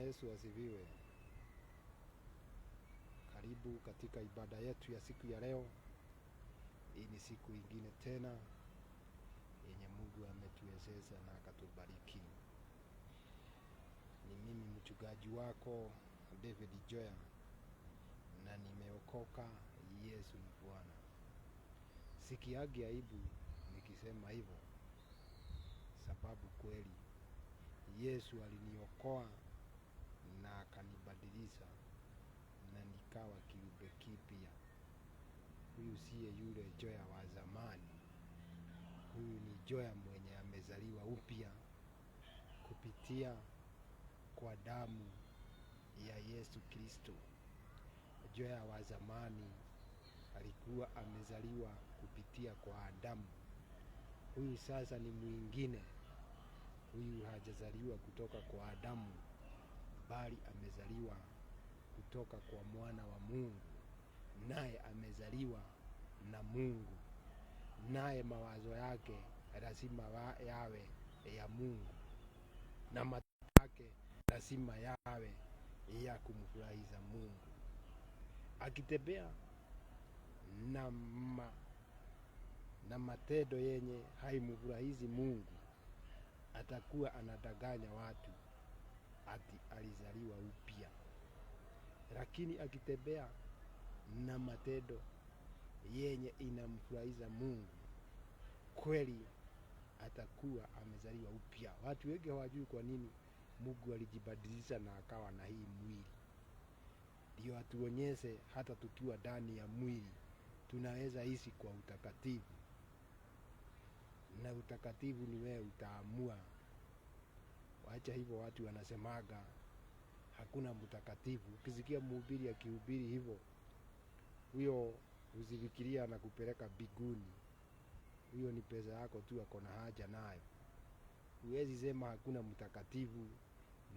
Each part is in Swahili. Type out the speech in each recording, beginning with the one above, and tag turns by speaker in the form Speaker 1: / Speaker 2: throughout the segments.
Speaker 1: Yesu asifiwe. Karibu katika ibada yetu ya siku ya leo. Hii ni siku ingine tena yenye Mungu ametuwezesha na akatubariki. Ni mimi mchungaji wako David Joya, na nimeokoka. Yesu ni Bwana. Sikiagi aibu nikisema hivyo, sababu kweli Yesu aliniokoa na akanibadilisha na nikawa kiumbe kipya. Huyu siye yule Joya wa zamani. Huyu ni Joya mwenye amezaliwa upya kupitia kwa damu ya Yesu Kristo. Joya wa zamani alikuwa amezaliwa kupitia kwa Adamu. Huyu sasa ni mwingine. Huyu hajazaliwa kutoka kwa Adamu, bali amezaliwa kutoka kwa mwana wa Mungu, naye amezaliwa na Mungu, naye mawazo yake lazima yawe ya Mungu, na matendo yake lazima yawe ya kumfurahisha Mungu. Akitembea na matendo yenye haimfurahishi Mungu, atakuwa anadanganya watu ati alizaliwa upya. Lakini akitembea na matendo yenye inamfurahisha Mungu, kweli atakuwa amezaliwa upya. Watu wengi hawajui kwa nini Mungu alijibadilisha na akawa na hii mwili. Ndio atuonyeshe hata tukiwa ndani ya mwili tunaweza ishi kwa utakatifu. Na utakatifu ni wewe utaamua. Wacha hivyo watu wanasemaga hakuna mtakatifu. Ukisikia mhubiri akihubiri hivyo, huyo usifikiria na kupeleka mbinguni. Huyo ni pesa yako tu ako na haja nayo. Huwezi sema hakuna mtakatifu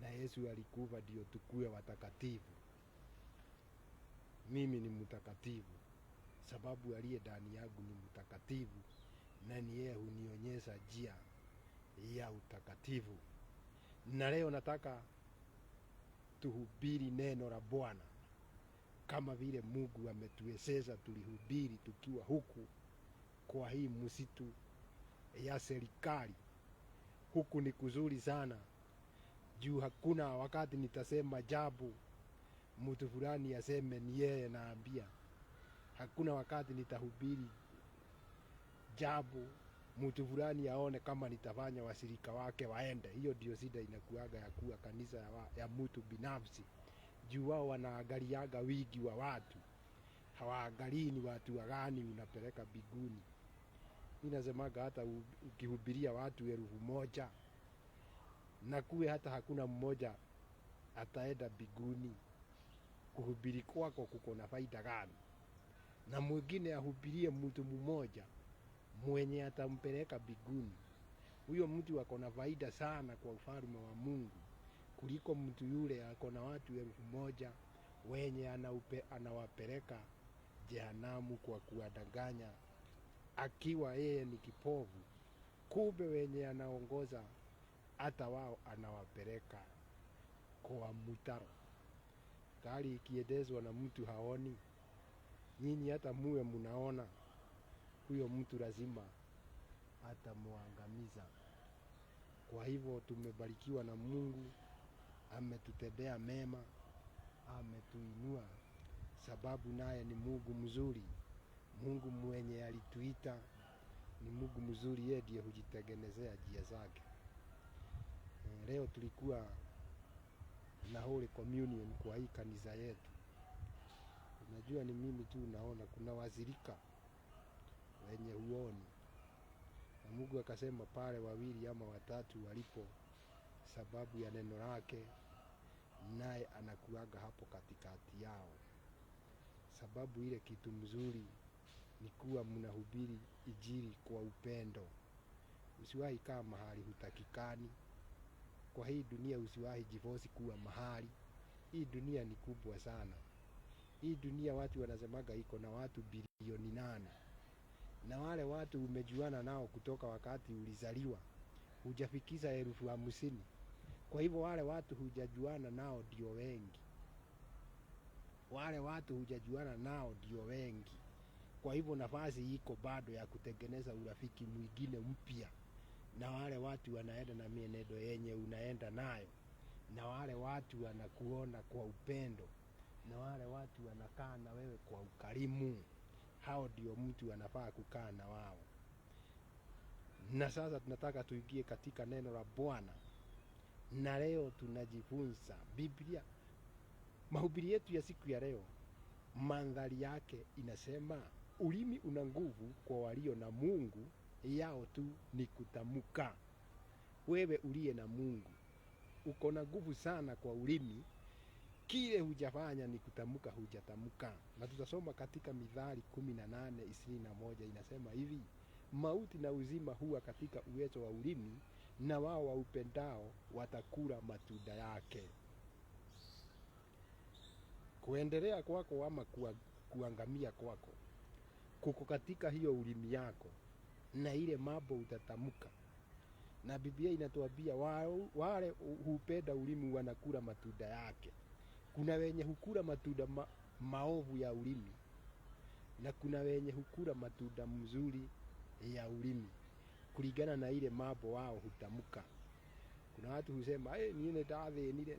Speaker 1: na Yesu alikufa ndio tukue watakatifu. Mimi ni mtakatifu sababu aliye ndani yangu ni mtakatifu, na ni yeye hunionyesha njia ya utakatifu. Na leo nataka tuhubiri neno la Bwana kama vile Mungu ametuwezesha tulihubiri tukiwa huku kwa hii msitu ya serikali. Huku ni kuzuri sana, juu hakuna wakati nitasema jambo mtu fulani aseme ni yeye naambia. Hakuna wakati nitahubiri jambo mtu fulani aone kama nitafanya washirika wake waende. Hiyo ndio shida inakuaga ya kuwa kanisa ya mtu binafsi. Juu wao wanaangaliaga wingi wa watu, hawaangalii ni watu wagani unapeleka mbinguni. Mimi nasemaga hata ukihubiria watu 1,000 na kuwe hata hakuna mmoja ataenda mbinguni, kuhubiri kwako kuko na faida gani? Na mwingine ahubirie mtu mmoja mwenye atampeleka mbinguni. Huyo mtu ako na faida sana kwa ufalme wa Mungu kuliko mtu yule ako na watu 1,000 wenye anawapeleka jehanamu kwa kuwadanganya, akiwa yeye ni kipofu. Kumbe wenye anaongoza hata wao anawapeleka kwa mtaro. Gari ikiendeshwa na mtu haoni, nyinyi hata muwe mnaona, huyo mtu lazima atamuangamiza. Kwa hivyo tumebarikiwa na Mungu, ametutendea mema, ametuinua, sababu naye ni Mungu mzuri. Mungu mwenye alituita ni Mungu mzuri, yeye ndiye hujitengenezea njia zake. Leo tulikuwa na Holy Communion kwa hii kanisa yetu. Unajua ni mimi tu naona, kuna washirika wenye huoni. Na Mungu akasema pale 2 ama 3 walipo, sababu ya neno lake, naye anakuaga hapo katikati yao. Sababu ile kitu mzuri ni kuwa mnahubiri injili kwa upendo. Usiwahi kaa mahali hutakikani. Kwa hii dunia usiwahi jifosi kuwa mahali. Hii dunia ni kubwa sana. Hii dunia watu wanasemaga iko na watu bilioni 8. Na wale watu umejuana nao kutoka wakati ulizaliwa, hujafikisha 50,000. Kwa hivyo wale watu hujajuana nao ndio wengi, wale watu hujajuana nao ndio wengi. Kwa hivyo nafasi iko bado ya kutengeneza urafiki mwingine mpya na wale watu wanaenda na mienendo yenye unaenda nayo, na wale watu wanakuona kwa upendo, na wale watu wanakaa na wewe kwa ukarimu. Hao ndio mtu anafaa kukaa na wao. Na sasa tunataka tuingie katika neno la Bwana, na leo tunajifunza Biblia. Mahubiri yetu ya siku ya leo, mandhari yake inasema ulimi una nguvu kwa walio na Mungu, yao tu ni kutamka. Wewe uliye na Mungu uko na nguvu sana kwa ulimi, kile hujafanya ni kutamka, hujatamka. Na tutasoma katika Mithali 18:21 inasema hivi: mauti na uzima huwa katika uwezo wa ulimi, na wao waupendao watakula matunda yake. Kuendelea kwako ama kuangamia kwako kuko katika hiyo ulimi yako na ile mambo utatamka. Na Biblia inatuambia wale hupenda ulimi wanakula matunda yake. Kuna wenye hukula matunda maovu ya ulimi, na kuna wenye hukula matunda mzuri ya ulimi kulingana na ile mambo wao hutamka. Kuna watu husema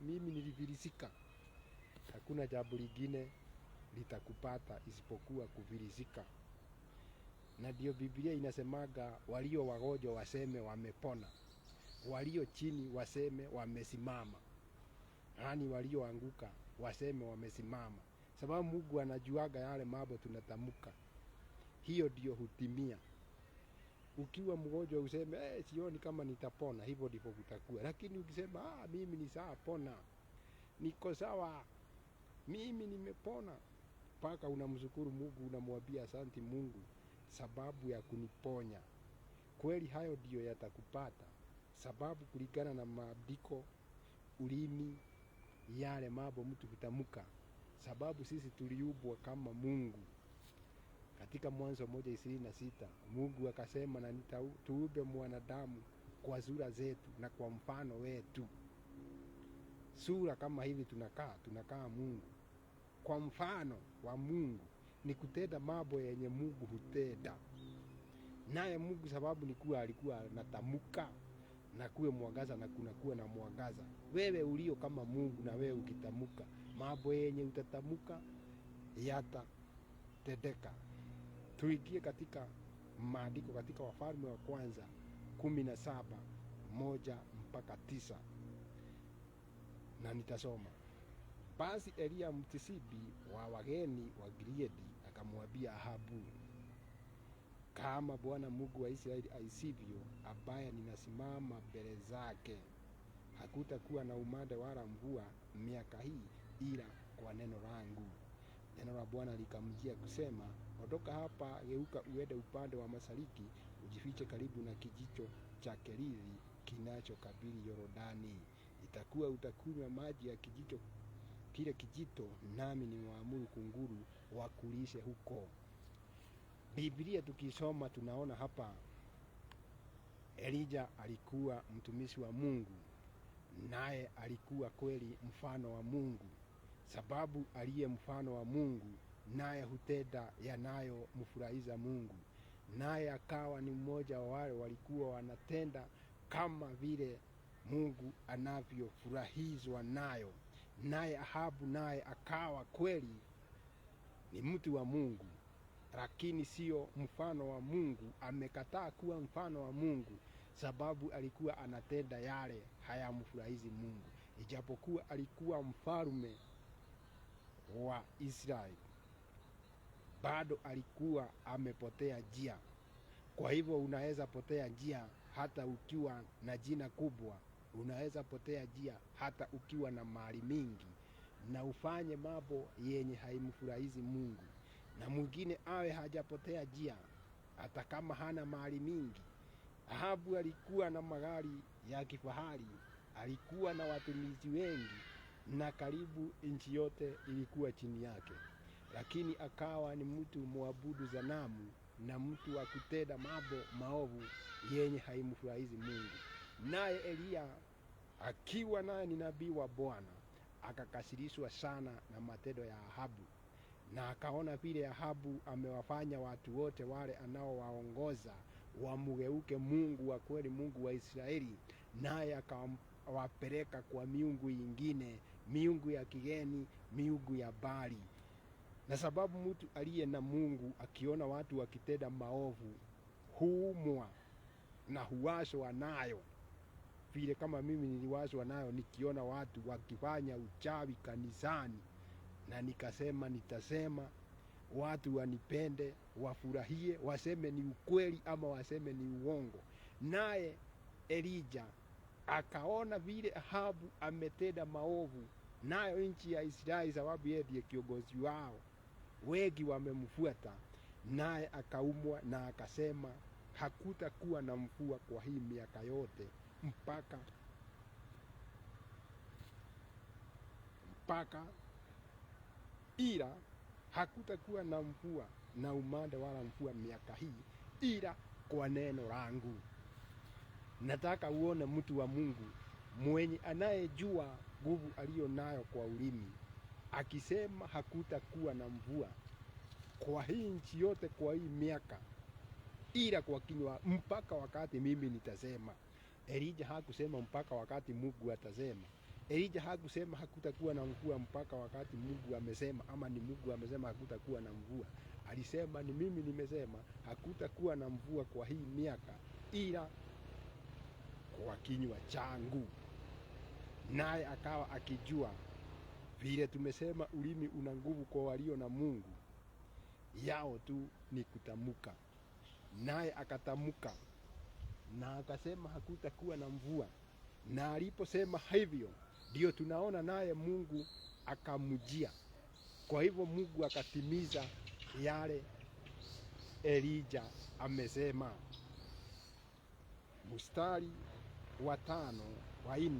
Speaker 1: mimi nilifilisika. Hakuna jambo lingine litakupata isipokuwa kufilisika. Na ndio Biblia inasemaga walio wagonjwa waseme wamepona, walio chini waseme wamesimama, yaani walioanguka waseme wamesimama. Sababu Mungu anajuaga yale mambo tunatamka, hiyo ndio hutimia. Ukiwa mgonjwa useme sioni kama nitapona, hivyo ndivyo kutakuwa. Lakini ukisema mimi ni sawa pona, niko sawa, mimi nimepona, mpaka unamshukuru Mungu, unamwambia asante Mungu sababu ya kuniponya. Kweli hayo ndio yatakupata, sababu kulingana na maandiko, ulimi yale mambo mtu hutamka, sababu sisi tuliumbwa kama Mungu. Katika Mwanzo 1:26 Mungu akasema, na tuumbe mwanadamu kwa sura zetu na kwa mfano wetu. Sura kama hivi tunakaa Mungu kwa mfano wa Mungu, ni kutenda mambo yenye Mungu hutenda. Naye Mungu sababu ni kuwa alikuwa anatamka na kuwe mwangaza, na kunakuwa na mwangaza. Wewe ulio kama Mungu, na wewe ukitamka, mambo yenye utatamka yatatendeka. Tuingie katika maandiko katika Wafalme wa kwanza 17:1-9, na nitasoma. Basi Elia Mtisibi wa wageni wa Gileadi akamwambia Ahabu, kama Bwana Mungu wa Israeli aisivyo, ambaye ninasimama mbele zake, hakutakuwa na umande wala mvua miaka hii ila kwa neno langu. Neno la Bwana likamjia kusema, ondoka hapa, geuka uende upande wa mashariki, ujifiche karibu na kijito cha Kerithi kinachokabili Yordani. Itakuwa utakunywa maji ya kile kijito, nami niwaamuru kunguru wakulishe huko. Biblia tukisoma tunaona hapa Elijah alikuwa mtumishi wa Mungu, naye alikuwa kweli mfano wa Mungu. Sababu aliye mfano wa Mungu, naye hutenda yanayomfurahisha Mungu, naye akawa ni mmoja wa wale walikuwa wanatenda kama vile Mungu anavyofurahizwa nayo. Naye Ahabu naye akawa kweli ni mtu wa Mungu, lakini sio mfano wa Mungu. Amekataa kuwa mfano wa Mungu sababu alikuwa anatenda yale hayamfurahizi Mungu. Ijapokuwa alikuwa mfalme wa Israeli, bado alikuwa amepotea njia. Kwa hivyo unaweza potea njia hata ukiwa na jina kubwa, unaweza potea njia hata ukiwa na mali mingi, na ufanye mambo yenye haimfurahizi Mungu. Na mwingine awe hajapotea njia hata kama hana mali mingi. Ahabu alikuwa na magari ya kifahari, alikuwa na watumishi wengi, na karibu nchi yote ilikuwa chini yake, lakini akawa ni mtu muabudu sanamu na mtu wa kutenda mambo maovu yenye haimfurahizi Mungu. Naye Elia akiwa naye ni nabii wa Bwana, akakasirishwa sana na matendo ya Ahabu, na akaona vile Ahabu amewafanya watu wote wale anaowaongoza wamugeuke Mungu wa kweli, Mungu wa Israeli, naye akawapeleka kwa miungu ingine, miungu ya kigeni, miungu ya Bali. Na sababu mtu aliye na Mungu akiona watu wakitenda maovu huumwa na huwashwa nayo, vile kama mimi niliwashwa nayo nikiona watu wakifanya uchawi kanisani, na nikasema nitasema watu wanipende, wafurahie, waseme ni ukweli ama waseme ni uongo. Naye Elija akaona vile Ahabu ametenda maovu, nayo nchi ya Israeli, sababu yeye ndiye kiongozi wao, wengi wamemfuata, naye akaumwa na akasema hakutakuwa na mvua kwa hii miaka yote mpaka ila hakutakuwa na mvua na umande wala mvua miaka hii ila kwa neno langu. Nataka uone mtu wa Mungu mwenye anayejua nguvu aliyo nayo kwa ulimi, akisema hakutakuwa na mvua kwa hii nchi yote kwa hii miaka ila kwa kinywa mpaka wakati mimi nitasema. Elija hakusema mpaka wakati Mungu atasema. Elija hakusema hakutakuwa na mvua mpaka wakati Mungu amesema, ama ni Mungu amesema hakutakuwa na mvua. Alisema ni mimi nimesema hakutakuwa na mvua kwa hii miaka ila kwa kinywa changu. Naye akawa akijua vile tumesema ulimi una nguvu kwa walio na Mungu, yao tu ni kutamuka. Naye akatamuka na akasema hakutakuwa na mvua, na aliposema hivyo ndio tunaona naye Mungu akamjia. Kwa hivyo Mungu akatimiza yale Elija amesema. Mstari wa 5, wa 4,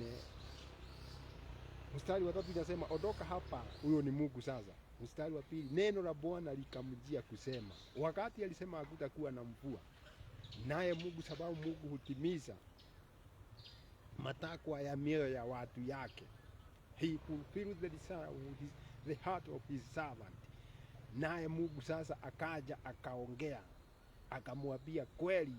Speaker 1: mstari wa 3 inasema ondoka hapa. Huyo ni Mungu sasa. Mstari wa 2, neno la Bwana likamjia kusema. Wakati alisema hakutakuwa na mvua, naye Mungu, sababu Mungu hutimiza matakwa ya mioyo ya watu yake, he fulfills the desire of the heart of his servant. Naye Mungu sasa akaja akaongea, akamwambia kweli,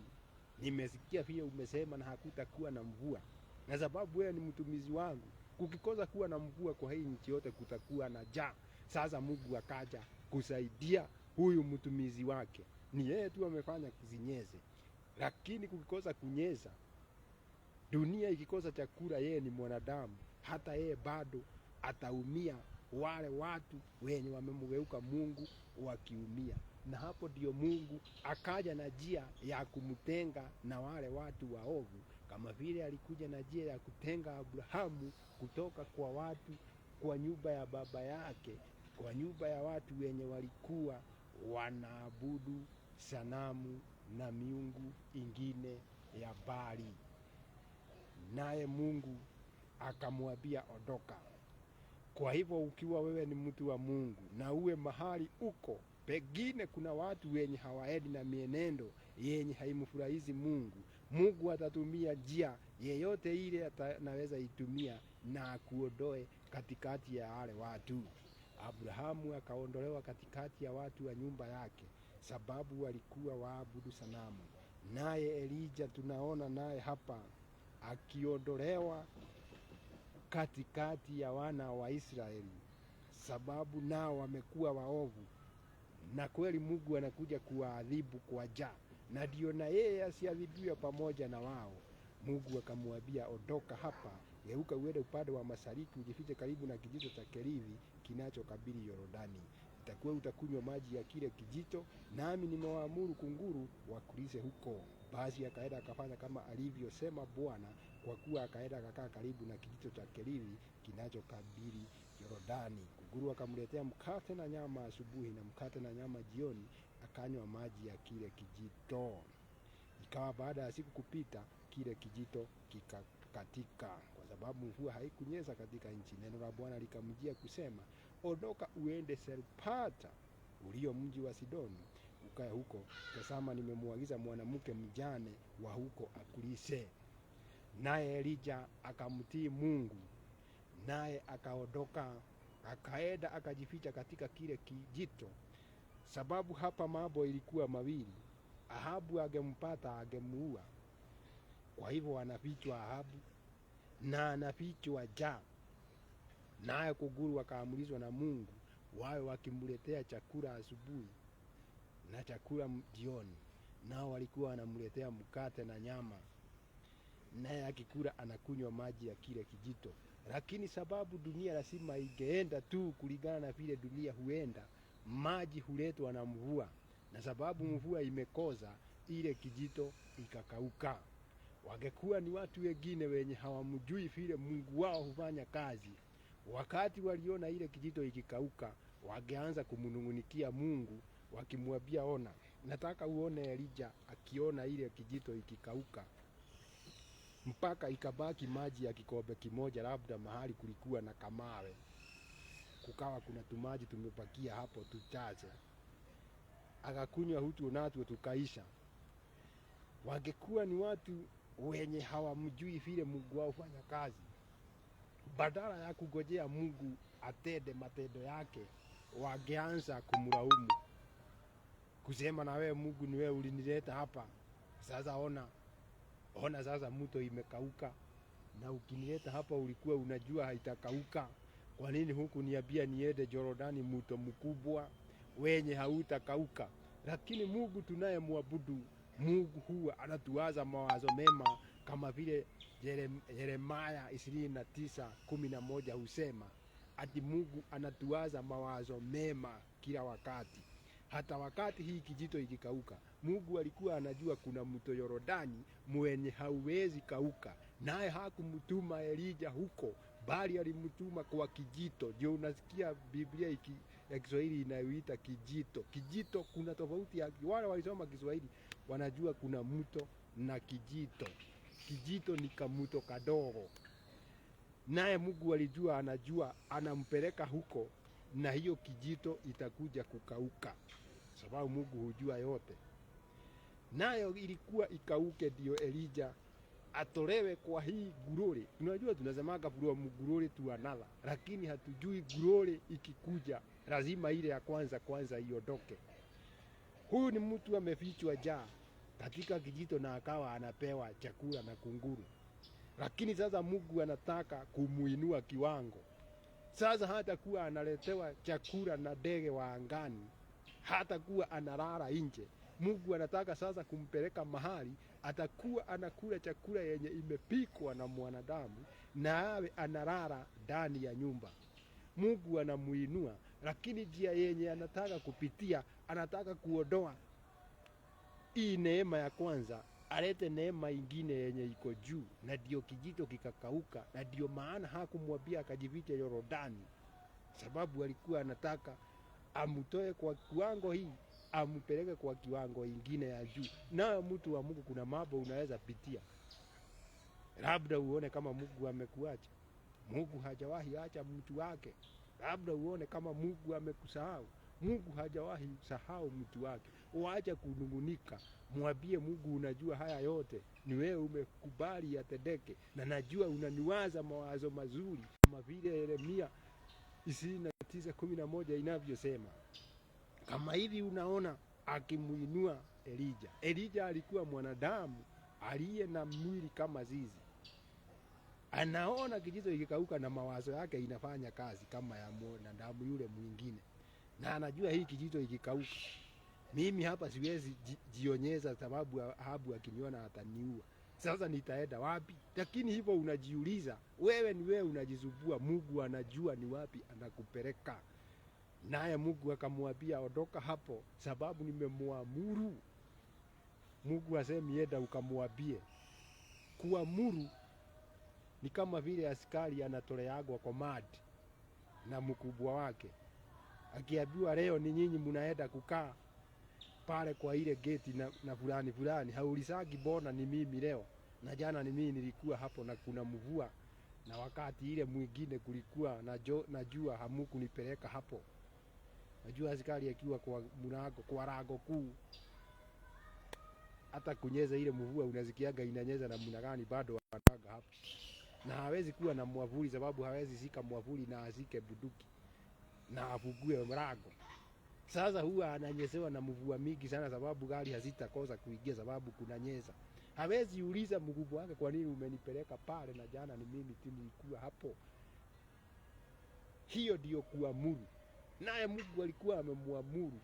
Speaker 1: nimesikia vile umesema na hakutakuwa na mvua, na sababu wewe ni mtumizi wangu, kukikosa kuwa na mvua kwa hii nchi yote kutakuwa na njaa. Sasa Mungu akaja kusaidia huyu mtumizi wake. Ni yeye tu amefanya kuzinyeze, lakini kukikosa kunyeza, dunia ikikosa chakula, yeye ni mwanadamu, hata yeye bado ataumia, wale watu wenye wamemgeuka Mungu wakiumia. Na hapo ndio Mungu akaja na njia ya kumtenga na wale watu waovu, kama vile alikuja na njia ya kutenga Abrahamu kutoka kwa watu, kwa nyumba ya baba yake, kwa nyumba ya watu wenye walikuwa wanaabudu sanamu na miungu ingine ya Bali. Naye Mungu akamwambia ondoka. Kwa hivyo ukiwa wewe ni mtu wa Mungu na uwe mahali uko, pengine kuna watu wenye hawaendi na mienendo yenye haimfurahizi Mungu, Mungu atatumia njia yeyote ile anaweza itumia na kuondoe katikati ya wale watu. Abrahamu akaondolewa katikati ya watu wa nyumba yake, sababu walikuwa waabudu sanamu. Naye Elija tunaona naye hapa akiondolewa katikati ya wana wa Israeli, sababu nao wamekuwa waovu, na kweli Mungu anakuja kuwaadhibu kwa njaa, na ndio na yeye asiadhibiwe pamoja na wao. Mungu akamwambia ondoka hapa, geuka uende upande wa mashariki, ujifiche karibu na kijito cha Kerithi kinachokabili Yordani. Itakuwa utakunywa maji ya kile kijito, nami nimewaamuru kunguru wakulishe huko. Basi akaenda akafanya kama alivyosema Bwana, kwa kuwa akaenda akakaa karibu na kijito cha Kerithi kinachokabili Yordani. Kunguru akamletea mkate na nyama asubuhi na mkate na nyama jioni, akanywa maji ya kile kijito. Ikawa baada ya siku kupita, kile kijito kikakatika, kwa sababu mvua haikunyesha katika nchi. Neno la Bwana likamjia kusema, ondoka uende Sarepta, ulio mji wa Sidoni, ukae huko. Tazama, nimemwagiza mwanamke mjane wa huko akulishe. naye Elija akamtii Mungu, naye akaondoka akaenda akajificha katika kile kijito. Sababu hapa mambo ilikuwa mawili: Ahabu angempata angemuua. Kwa hivyo anafichwa Ahabu na anafichwa Ja. Naye kunguru akaamrishwa na Mungu wawe wakimletea chakula asubuhi na chakula jioni. Nao walikuwa wanamletea mkate na nyama, naye akikula anakunywa maji ya kile kijito. Lakini sababu dunia lazima ingeenda tu kulingana na vile dunia huenda, maji huletwa na mvua, na sababu mvua imekosa, ile kijito ikakauka. Wangekuwa ni watu wengine wenye hawamjui vile Mungu wao hufanya kazi, wakati waliona ile kijito ikikauka, wangeanza kumnungunikia Mungu wakimwambia, ona, nataka uone Elija akiona ile kijito ikikauka mpaka ikabaki maji ya kikombe kimoja, labda mahali kulikuwa na kamawe, kukawa kuna tumaji tumepakia hapo tuchache, akakunywa hutu natu tukaisha. Wangekuwa ni watu wenye hawamjui vile Mungu wao hufanya kazi. Badala ya kungojea Mungu atende matendo yake, wangeanza kumlaumu, kusema, na wewe Mungu ni wewe ulinileta hapa, sasa ona sasa mto imekauka, na ukinileta hapa ulikuwa unajua haitakauka. Kwa nini huku niambia niende Jorodani, mto mkubwa wenye hautakauka? Lakini Mungu tunayemwabudu, Mungu huwa anatuwaza mawazo mema, kama vile Yeremia 29:11 husema ati Mungu anatuwaza mawazo mema kila wakati. Hata wakati hii kijito ikikauka, Mungu alikuwa anajua kuna mto Yorodani mwenye hauwezi kauka, naye hakumtuma Elija huko, bali alimtuma kwa kijito. Ndio unasikia Biblia ya Kiswahili inayoita kijito. Kijito kuna tofauti ya wale walisoma Kiswahili wanajua kuna mto na kijito. Kijito ni kamuto kadogo, naye Mungu alijua, anajua anampeleka huko, na hiyo kijito itakuja kukauka, sababu Mungu hujua yote. Nayo ilikuwa ikauke, ndio Elija atolewe kwa hii gururi. Tunajua tunasemaga gururi tu another, lakini hatujui gururi ikikuja lazima ile ya kwanza iondoke. Huyu ni mtu amefichwa Ja katika kijito na akawa anapewa chakula na kunguru. Lakini sasa Mungu anataka kumuinua kiwango. Sasa hata kuwa analetewa chakula na ndege wa angani, hata kuwa analala nje. Mungu anataka sasa kumpeleka mahali atakuwa anakula chakula yenye imepikwa na mwanadamu, na awe analala ndani ya nyumba. Mungu anamuinua, lakini njia yenye anataka kupitia, anataka kuondoa hii neema ya kwanza, alete neema ingine yenye iko juu, na ndio kijito kikakauka. Na ndio maana hakumwambia akajifiche Yorodani, sababu alikuwa anataka amutoe kwa kiwango hii amupeleke kwa kiwango ingine ya juu. Na mtu wa Mungu, kuna mambo unaweza pitia, labda uone kama Mungu amekuacha. Mungu hajawahi acha mtu wake. Labda uone kama Mungu amekusahau. Mungu hajawahi sahau mtu wake. Waacha kunungunika, mwambie Mungu, unajua haya yote ni wewe umekubali yatendeke, na najua unaniwaza mawazo mazuri, kama vile Yeremia 29:11 inavyosema. Kama hivi unaona akimuinua Elija. Elija alikuwa mwanadamu aliye na mwili kama zizi. Anaona kijito ikikauka na mawazo yake inafanya kazi kama ya mwanadamu yule mwingine. Na anajua hii kijito ikikauka, mimi hapa siwezi jionyeza, sababu Ahabu akiniona ataniua. Sasa nitaenda wapi? Lakini hivyo unajiuliza, wewe ni wewe unajizubua. Mungu anajua ni wapi anakupeleka. Naye Mungu akamwambia, ondoka hapo, sababu nimemuamuru. Mungu asemi enda ukamwambie. Kuamuru ni kama vile askari anatoleagwa command na mkubwa wake, akiambiwa leo ni nyinyi mnaenda kukaa pale kwa ile geti na fulani, haulisagi bona ni mimi leo, na jana ni mimi nilikuwa hapo na kuna mvua, na wakati ile mwingine kulikuwa najua hamukunipeleka hapo. Najua askari akiwa kwa mlango, kwa lango kuu, hata kunyeza ile mvua unasikiaga inanyeza na mna gani bado wanaga hapo, na hawezi kuwa na mwavuli sababu hawezi shika mwavuli na azike buduki na afungue mlango. Sasa huwa ananyesewa na mvua mingi sana sababu gari hazitakosa kuingia sababu kuna nyesa. Hawezi uliza mkubwa wake, kwa nini umenipeleka pale na jana ni mimi tu nilikuwa hapo. Hiyo ndio kuamuru. Naye Mungu alikuwa amemwamuru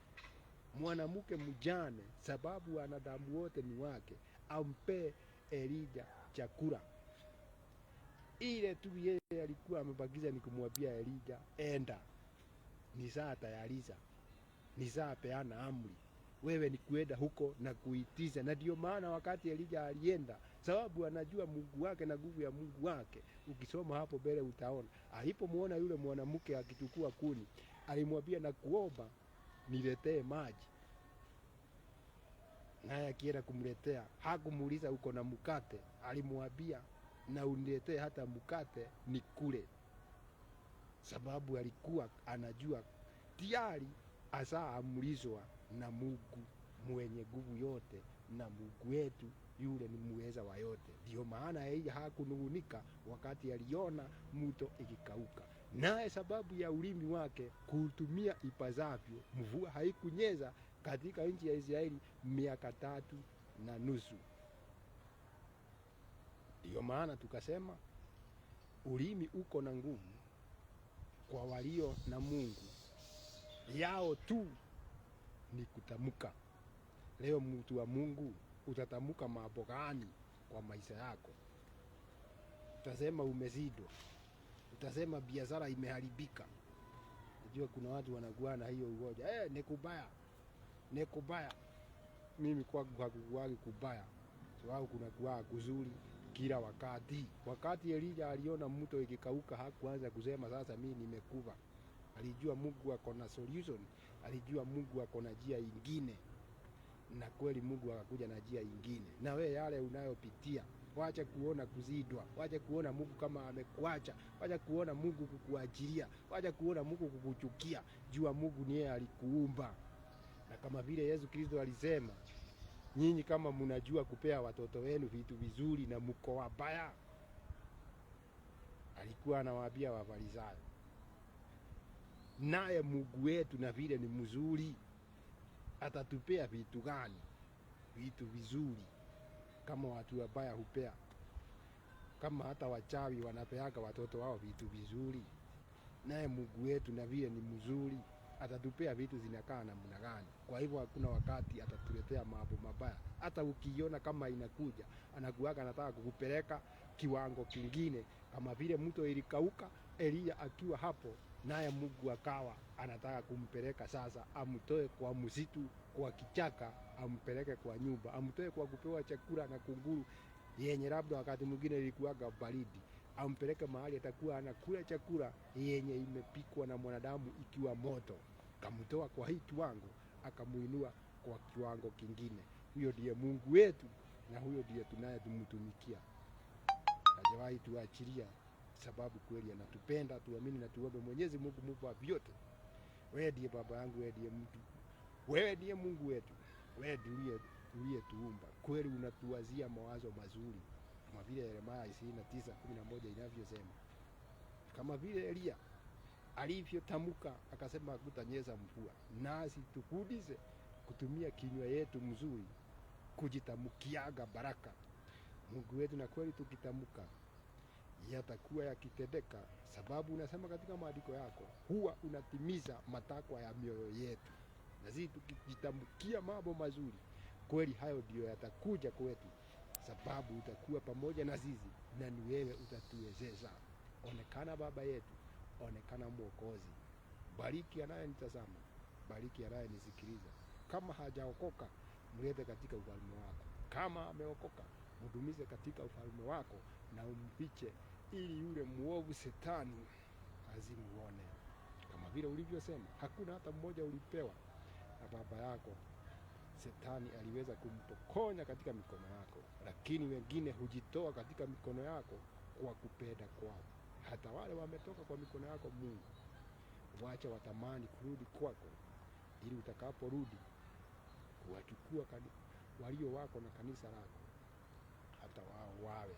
Speaker 1: mwanamke mjane, sababu wanadamu wote ni wake, ampe Elija chakula. Ile tu yeye alikuwa amebakiza ni kumwambia Elija, enda, ni saa tayarisha, ni saa peana amri, wewe ni kuenda huko na kuitiza. Na ndio maana wakati Elija alienda, sababu anajua Mungu wake na nguvu ya Mungu wake, ukisoma hapo mbele utaona alipomuona yule mwanamke akichukua kuni, alimwambia na kuomba niletee maji. Naye akienda kumletea, hakumuuliza uko na mkate, alimwambia na uniletee hata mkate ni kule, sababu alikuwa anajua tayari ashaamrishwa na Mungu mwenye nguvu yote, na Mungu wetu yule ni muweza wa yote. Ndio maana yeye hakunungunika wakati aliona mto ikikauka. Naye sababu ya ulimi wake kutumia ipasavyo, mvua haikunyesha katika nchi ya Israeli miaka 3.5. Ndio maana tukasema ulimi uko na nguvu kwa walio na Mungu, yao tu ni kutamka. Leo mtu wa Mungu utatamka mambo gani kwa maisha yako? Utasema umezidwa, utasema biashara imeharibika. Unajua kuna watu wanakuwa na hiyo ugonjwa, ni kubaya, ni kubaya. Mimi kwangu hakukuwagi kubaya, sababu kuna kuwa kuzuri kila wakati. Wakati Elija aliona mto ikikauka, hakuanza kusema sasa mimi nimekufa. Alijua Mungu ako na solution, alijua Mungu ako na njia ingine, na kweli Mungu akakuja na njia ingine. Na wewe yale unayopitia, wacha kuona kuzidwa, wacha kuona Mungu kama amekuacha, wacha kuona Mungu kukuachilia, wacha kuona Mungu kukuchukia. Jua Mungu ni yeye alikuumba. Na kama vile Yesu Kristo alisema, nyinyi kama mnajua kupea watoto wenu vitu vizuri na mko wabaya, alikuwa anawaambia Wafarisayo, naye Mungu wetu na vile ni mzuri, atatupea vitu gani? Vitu vizuri kama watu wabaya hupea. Kama hata wachawi wanapeaga watoto wao vitu vizuri, naye Mungu wetu na vile ni mzuri, atatupea vitu zinakaa namna gani? Kwa hivyo hakuna wakati atatuletea mambo mabaya. Hata ukiona kama inakuja, anakuaga anataka kukupeleka kiwango kingine, kama vile mto ilikauka, Elia akiwa hapo, naye Mungu akawa anataka kumpeleka sasa, amtoe kwa msitu, kwa kichaka, ampeleke kwa nyumba, amtoe kwa kupewa chakula na kunguru yenye labda wakati mwingine ilikuwaga baridi, ampeleke mahali atakuwa anakula chakula yenye imepikwa na mwanadamu ikiwa moto. Kamtoa kwa hii kiwango, akamuinua kwa kiwango kingine. Huyo ndiye Mungu wetu, na huyo ndiye tunayemtumikia. Hajawahi tuachilia, sababu kweli anatupenda. Tuamini na tuombe Mwenyezi Mungu muumba vyote. Wewe ndiye baba yangu, wewe ndiye mtu, wewe ndiye Mungu wetu, wewe ndiye uliyetuumba. Kweli unatuwazia mawazo mazuri, kama vile Yeremia 29:11 inavyosema. Kama vile Elia alivyotamka akasema hakutanyesha mvua, nasi tukudize kutumia kinywa yetu mzuri kujitamkiaga baraka Mungu wetu, na kweli tukitamka yatakuwa yakitendeka, sababu unasema katika maandiko yako huwa unatimiza matakwa ya mioyo yetu. Na sisi tukijitamkia mambo mazuri, kweli hayo ndio yatakuja kwetu, sababu utakuwa pamoja na sisi na ni wewe utatuwezesha. Onekana Baba yetu, onekana Mwokozi. Bariki anayenitazama, bariki anayenisikiliza. Kama hajaokoka, mlete katika ufalme wako. Kama ameokoka, mdumize katika ufalme wako na umfiche, ili yule muovu Shetani asimuone. Kama vile ulivyosema, hakuna hata mmoja ulipewa na baba yako. Shetani aliweza kumpokonya katika mikono yako, lakini wengine hujitoa katika mikono yako kwa kupenda kwao. Hata wale wametoka kwa mikono yako Mungu, wacha watamani kurudi kwako, ili utakaporudi kuwachukua walio wako na kanisa lako, hata wao wawe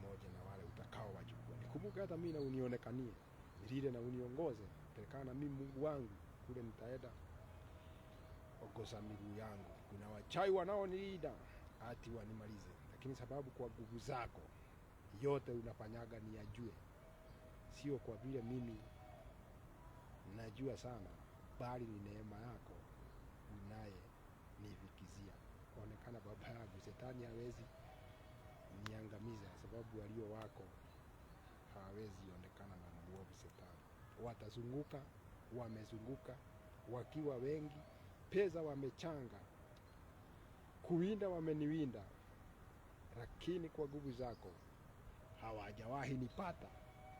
Speaker 1: pamoja na wale utakao wachukua. Nikumbuke hata mimi na unionekanie, nilinde na uniongoze, pelekana na mimi Mungu wangu kule nitaenda, ongoza miguu yangu. Kuna wachawi wanaonilinda ati wanimalize, lakini sababu kwa nguvu zako yote unafanyaga ni ajue, sio kwa vile mimi najua sana, bali ni neema yako unaye nivikizia. Onekana baba yangu, shetani hawezi niangamiza, sababu walio wako hawezi onekana na mwovu shetani. Watazunguka, wamezunguka wakiwa wengi, pesa wamechanga, kuwinda wameniwinda, lakini kwa nguvu zako hawajawahi nipata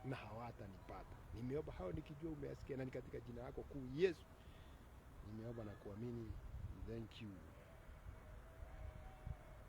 Speaker 1: na hawatanipata. Nimeomba hao nikijua umeyasikia, na ni katika jina lako kuu Yesu nimeomba na kuamini. Thank you.